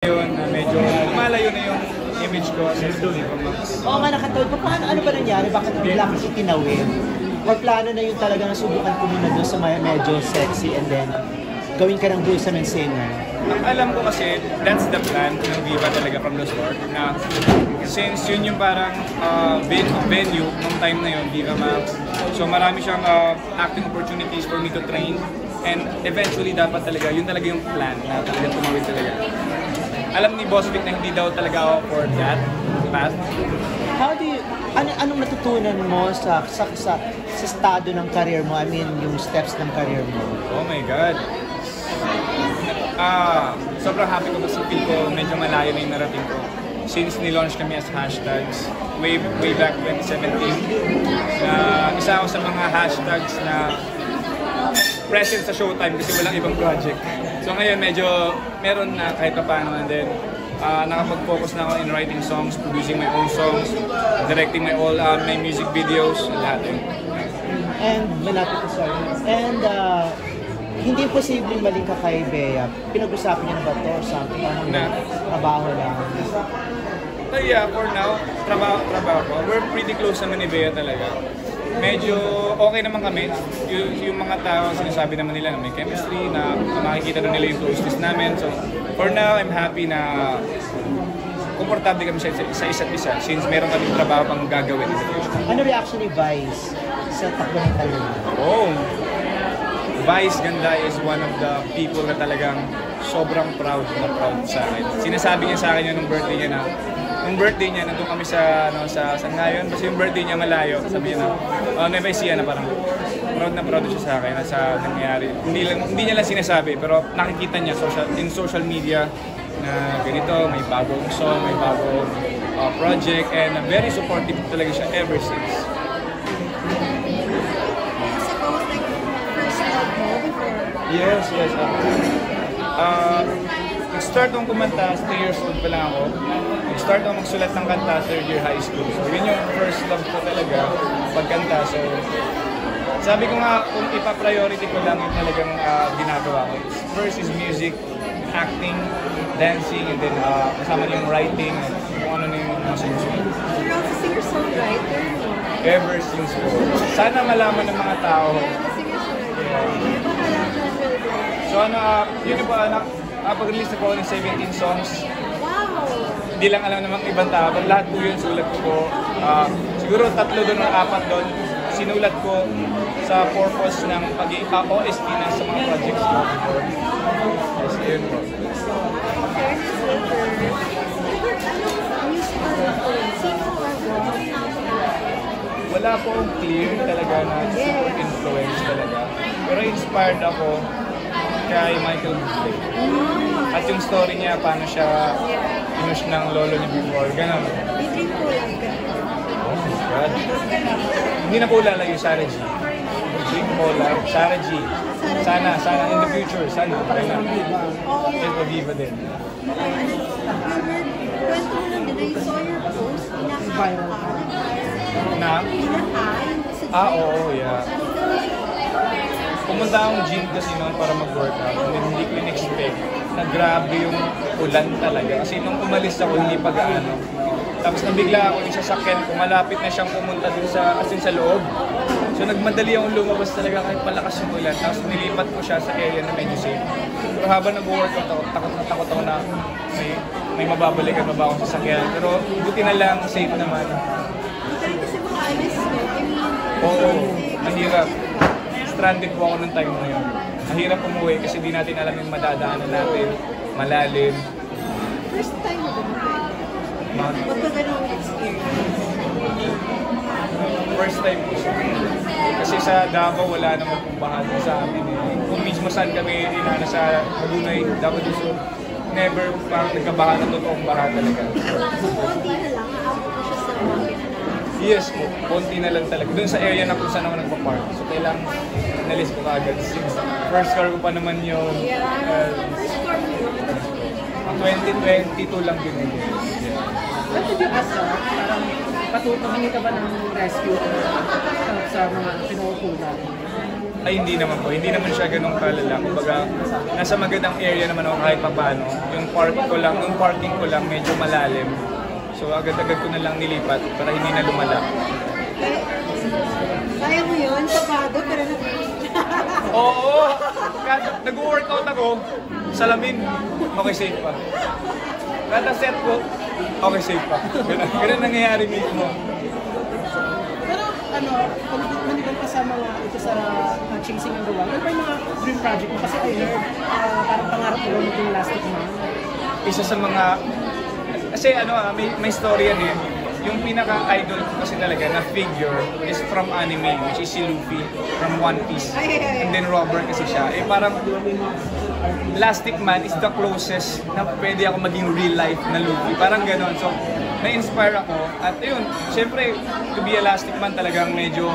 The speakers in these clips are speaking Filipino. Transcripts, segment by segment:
Yun, medyo lumalayo na yung image ko as Viva Max. Oo nga, nakatawid pa. Ano ba nangyari? Bakit bigla kasi tinawid? Or plano na yun talaga na subukan ko muna doon sa medyo sexy and then gawin ka ng Bruce and singer? Ang alam ko kasi, that's the plan ng Viva talaga from the start. Na since yun yung parang venue nung time na yun, Viva Max. So marami siyang acting opportunities for me to train. And eventually dapat talaga, yun talaga yung plan na talaga tumawid talaga. Alam ni Boss Vic na hindi daw talaga ako for that path. How do you, anong natutunan mo sa estado ng career mo? I mean, yung steps ng career mo? Oh my God. Sobrang happy ko kasi feel ko medyo malayo na yung narating ko. Since nilaunch kami as hashtags, way back 2017, isa ako sa mga hashtags na present sa Showtime kasi walang ibang project. So ngayon medyo meron na kahit pa paano, and then nakapag-focus na ako in writing songs, producing my own songs, directing my music videos, lahat yun. And malapit ko, sorry. And hindi posibleng maling ka kay Bea. Pinag-usapan niya na ba ito or something? Trabaho lang? Yeah, for now, trabaho ko. We're pretty close naman ni Bea talaga. Medyo okay naman kami. Yung mga tao, sinasabi naman nila na may chemistry, na makikita na nila yung closeness namin. So, for now, I'm happy na komportable kami sa isa't isa since meron kaming trabaho pang gagawin. Ano reaction ni Vice sa takbo ng career mo? Oh, Vice Ganda is one of the people na talagang sobrang proud sa akin. Sinasabi niya sa akin yun nung birthday niya na nandun kami sa ngayon, basta yung birthday niya malayo, sabi niya na, Nueva Ecija na parang proud siya sa akin sa nangyayari. Hindi niya lang sinasabi, pero nakikita niya in social media na ganito, may bagong song, may bagong project, and very supportive talaga siya ever since. Yes. Nag-start akong kumanta, 3 years old pa lang ako. Nag-start akong magsulat ng kanta, 3rd year high school. So yun yung first love ko talaga, pagkanta. So sabi ko nga, kung ipa-priority ko lang yung talagang ginagawa ko. First is music, acting, dancing, and then kasama yung writing, kung ano na yung mga sinusunod. So you're also singer-songwriter? Ever since po. Sana malaman ng mga tao. So yun po, pag-release na po ng 17 songs. Wow! Hindi lang alam namang ibang tao, lahat po yun sulat ko po. Siguro 3 doon o 4 doon, sinulat ko sa purpose ng pag-OST na sa mga projects ko before. Yes, yun po. Wala po akong clear talaga na super influence talaga. Pero inspired ako kay Michael Bublé. At yung story niya, paano siya inush ng lolo niya before, gano'n. Oh my God. Hindi na po lalayo, Sarah G. Drink Cola, Sarah G. Sana, in the future, sana. Ito pa Viva din. Kwento mo lang din, I saw your post, viral Na? Oo, yeah. Pumunta akong gym kasi noon para mag-workout, and hindi ko in-expect na grabe yung ulan talaga. Kasi nung umalis ako, hindi pa gaano. Tapos nabigla ako yung sasakyan ko, malapit na siyang pumunta dun sa loob. So nagmadali akong lumabas talaga kahit malakas yung ulan. Tapos nilipat ko siya sa area na medyo safe. Pero habang nag-workout ako, takot ako na may mababalikan pa ba akong sasakyan. Pero buti na lang, safe naman. Kasi mga alis mo, Oo, mahirap. Stranded po ako nung time na yun. Mahirap umuwi kasi di natin alam yung madadaanan natin, malalim. first time mo ba? Magkagaling experience? First time po siya. Kasi sa Davao wala namang pumbahan sa amin. Kung mismo saan kami nasa Hagunay, Davao do Sur, never parang nagkabahan ng totoong baha talaga. Konti na lang, aabot ko siya sa mga Yes po, konti na lang talaga. Doon sa area na kung saan ako nagpa-park. So kailang nalis ko kaagad. Since first car ko pa naman yun. First car mo yun? 2022 lang din yun. What did you ask her? Parang patutuhin ka ba ng rescue sa mga pinukulan? Ay, hindi naman po. Hindi naman siya ganun kalala. Kumbaga, nasa magandang area naman ako kahit papaano. Yung parking ko lang medyo malalim. So agad-agad ko na lang nilipat para hindi na lumala. Kaya mo yun, sapado, pero Oo! Nag-workout ako, salamin, okay safe pa. Kada set ko, okay safe pa. Ganun nangyayari mismo. Pero ano, maliban pa sa mga ito sa chasing and the wild, ano pa yung mga dream project mo? Kasi I heard parang pangarap mo maging Elastic Man. Isa sa mga, kasi ano may story yan eh. Yung pinaka-idol ko kasi talaga na figure is from anime, which is si Luffy from One Piece. And then Robert kasi siya. Eh parang Elastic Man is the closest na pwede ako maging real life na Luffy. Parang ganon. So, na-inspire ako. At yun, syempre, to be Elastic Man talagang medyo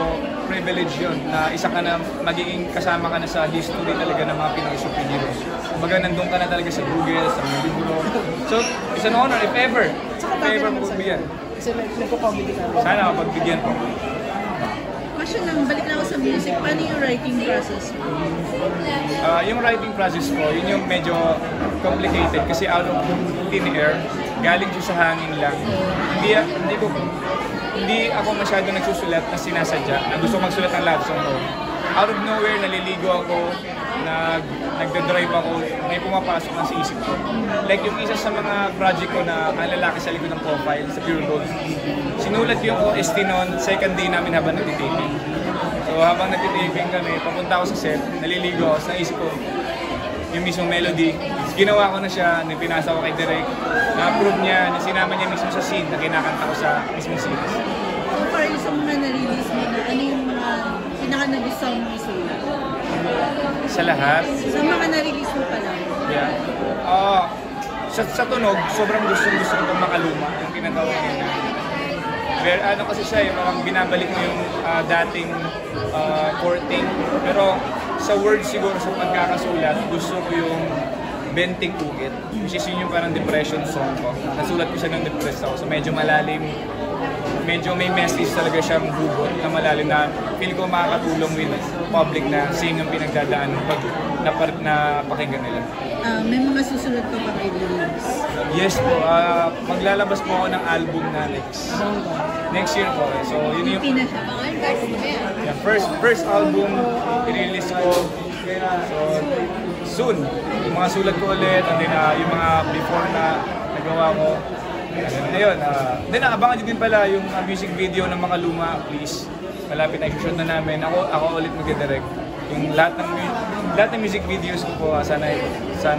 privilege yun. Na isa ka na, magiging kasama ka na sa history talaga ng mga Pinoy superheroes. Kumbaga, nandun ka na talaga sa Google, sa mga libro. So, it's an honor if ever. If ever magbibigyan. Kasi nagko-comedy ka. Sana mapagbigyan po. Question lang, balik na ako sa music. Paano yung writing process mo? Yung writing process ko, yun yung medyo complicated kasi out of thin air, galing siya sa hangin lang. Hindi ako masyado nagsusulat na sinasadya, na gusto magsulat ng love song ko. Out of nowhere, naliligo ako, nagdadrive ako, may pumapasok na sa isip ko. Like yung isa sa mga project ko na ang lalaki sa likod ng profile sa Pure Gold. Sinulat ko yung OST noon, second day namin habang nagtitaping. So habang nagtitaping kami, papunta ako sa set, naliligo ako, sa naisip ko yung mismong melody. Ginawa ko na siya, pinasa ko kay Direk, na-approve niya, sinama niya mismo sa scene na kinakanta ko sa mismong series. So far, yung sa mga na-release mo na, ano yung mga pinaka-nagustuhan mo isulat? Sa lahat. Sa mga na-release mo pa lang. Yeah. Sa tunog, sobrang gusto ko itong makaluma, yung tinatawag nila. Pero ano kasi siya, parang binabalik mo yung dating courting. Pero sa words siguro, sa pagkakasulat, gusto ko yung Benting Ugit, which is yun yung parang depression song ko. Nasulat ko siya nung depressed ako, so medyo malalim. Medyo may message talaga siyang hugot na malalim na feel ko makakatulong with public na same yung pinagdadaan pag napakinggan nila. May mga susunod pa ba kayo release? Yes po, maglalabas po ako ng album na next year po. So yun yung Pinasyabangan, guys, mo yan. yeah, first album i-release ko. So soon, yung mga sulat ko ulit, and then yung mga before na nagawa ko. Ayun, then abangan nyo din pala yung music video ng mga luma, please. Malapit na i-shoot na namin. Ako ulit mag-direct. Yung lahat ng music videos ko po, sana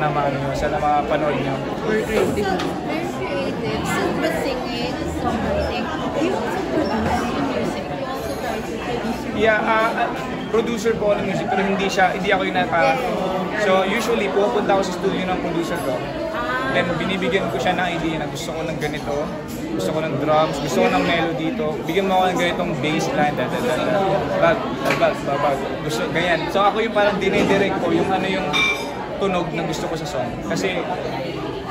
mapanood nyo. Very creative. So, but singing, songwriting, you also produce music. You also try to produce Yeah, producer po ako ng music pero hindi ako yung So usually pupunta ako sa studio ng producer ko. Then binibigyan ko siya ng idea na gusto ko ng ganito, gusto ko ng drums, gusto ko ng melody dito, bigyan mo ako ng ganitong bass line, bag, gusto, ganyan. So ako yung parang dinidirect ko yung ano yung tunog na gusto ko sa song. Kasi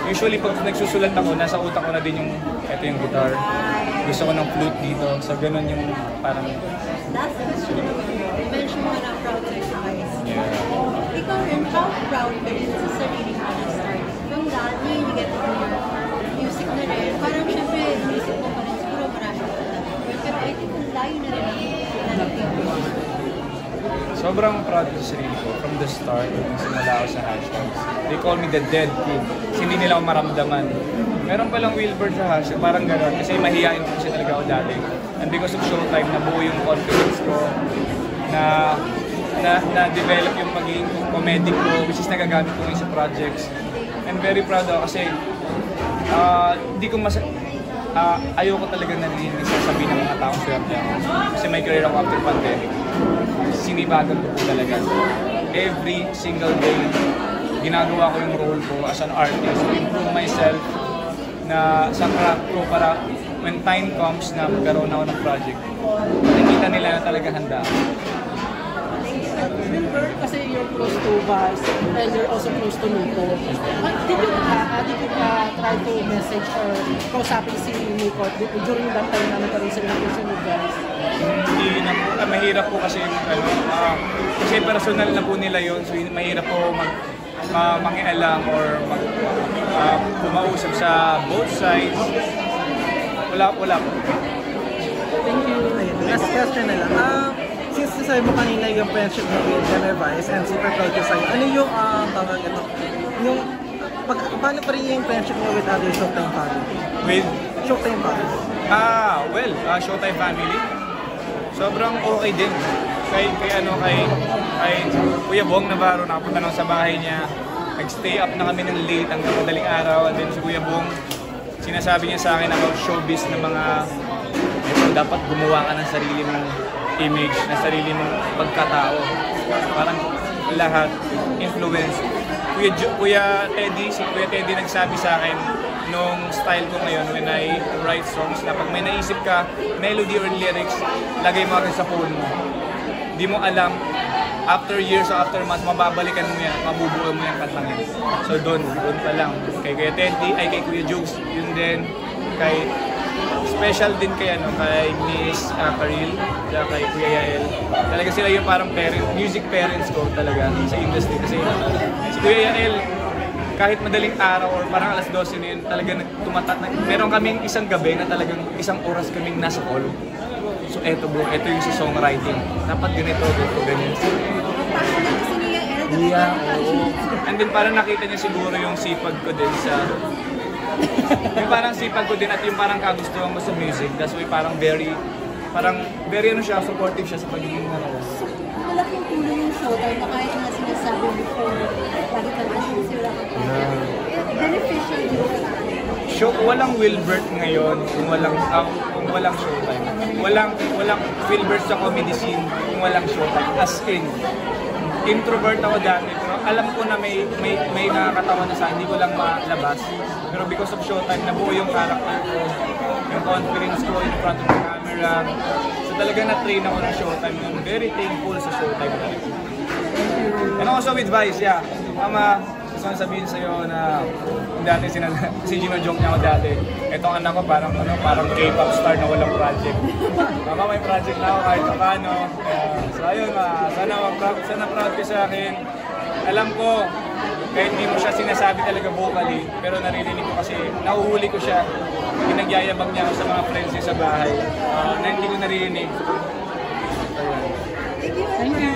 usually pag nagsusulat ako, nasa utak ko na din yung, ito yung guitar, gusto ko ng flute dito, so ganun yung parang... Last question, you mentioned mo na proud sa guys. Yeah. Ikaw rin, how proud ka rin sa sarili mo na start? From dati, you get to do your music na rin. Parang syempre, music mo pa rin, siguro marami ka na. Pero I think ang layo na rin ang narating mo. Sobrang proud ko sa sarili ko from the start, nung simula ako sa hashtags. They call me the dead kid kasi hindi nila ako maramdaman. Meron palang Wilbert sa hashtag, parang gano'n kasi mahihain ko siya talaga ako dati. And because of Showtime, nabuo yung confidence ko na develop yung maging comedic ko, which is nagagamit ko ngayon sa projects. I'm very proud ako kasi hindi ko ayoko talaga narinig sasabihin ng mga taong swerte ako. Kasi may career ako after pandemic. Sinibagan ko po talaga. Every single day, ginagawa ko yung role ko as an artist to improve myself na sa craft ko para when time comes na magkaroon ako ng project, nakikita nila na talaga handa ako. Wilbert, kasi you're close to Vice and you're also close to Nico. Did you try to message or kausapin si Nico during that time na nagkaroon sila ng question with Vice? Hindi na po, mahirap po kasi kasi personal na po nila yon, so mahirap po mangialam or kumausap sa both sides. Wala po. Thank you. Last question na lang. Since nasabi mo kanina yung friendship mo with Jenner Vice and super proud ko sa'yo, ano yung tawag ito? Yung, paano pa rin yung friendship mo with other Showtime family? With Showtime family? Showtime family, sobrang okay din. Kay Kuya Bong Navarro, nakapunta lang sa bahay niya. Nag-stay up na kami ng late hanggang madaling araw. And then si Kuya Bong, sinasabi niya sa akin about showbiz na mga dapat gumawa ka ng sarili mong image, na sarili mong pagkatao. Parang lahat, influence. Kuya Teddy nagsabi sa akin nung style ko ngayon when I write songs na pag may naisip ka, melody or lyrics, lagay mo agad sa phone mo. Di mo alam, after years or after months, mababalikan mo yan, mabubuo mo yung kantang yan. So doon pa lang. Kay Kuya Teddy, kay Kuya Jokes, yun din. Special din kay Miss Karil, kay Kuya Yael. Talaga sila yung parang music parents ko talaga sa industry. Kasi si Kuya Yael, kahit madaling araw or parang alas 12 na yun, talaga meron kaming isang gabi na talagang isang oras kaming nasa call. So eto bro, eto yung sa songwriting. Dapat ganito, ganyan. Yeah, oo. And then parang nakita niya siguro yung sipag ko din yung parang sipag ko din at yung parang kagustuhan mo sa music. That's why parang very supportive siya sa pagiging Malaking tulong yung Showtime na kahit na sinasabi before, lagi ka natin sila beneficial din sa walang Wilbert ngayon kung walang Showtime. Walang Wilbert sa comedy scene kung walang Showtime. As in, introvert ako dati, pero alam ko na may nakakatawa na sa hindi ko lang malabas. Pero because of Showtime, nabuo yung character ko, yung confidence ko in front of the camera. So talagang na-train ako ng Showtime. I'm very thankful sa Showtime talaga. And also with Vice, yeah. Mama, gusto ko sabihin sa'yo na dati si Gino joke niya ako dati. Etong anak ko parang K-pop star na walang project. Mama, may project na ako kahit paano. So ayun, sana proud ka sa akin. Alam ko, kahit hindi mo siya sinasabi talaga vocally, pero naririnig ko kasi, nahuhuli ko siya. Pinagyayabang niya ako sa mga friends niya sa bahay na hindi ko naririnig. Thank you.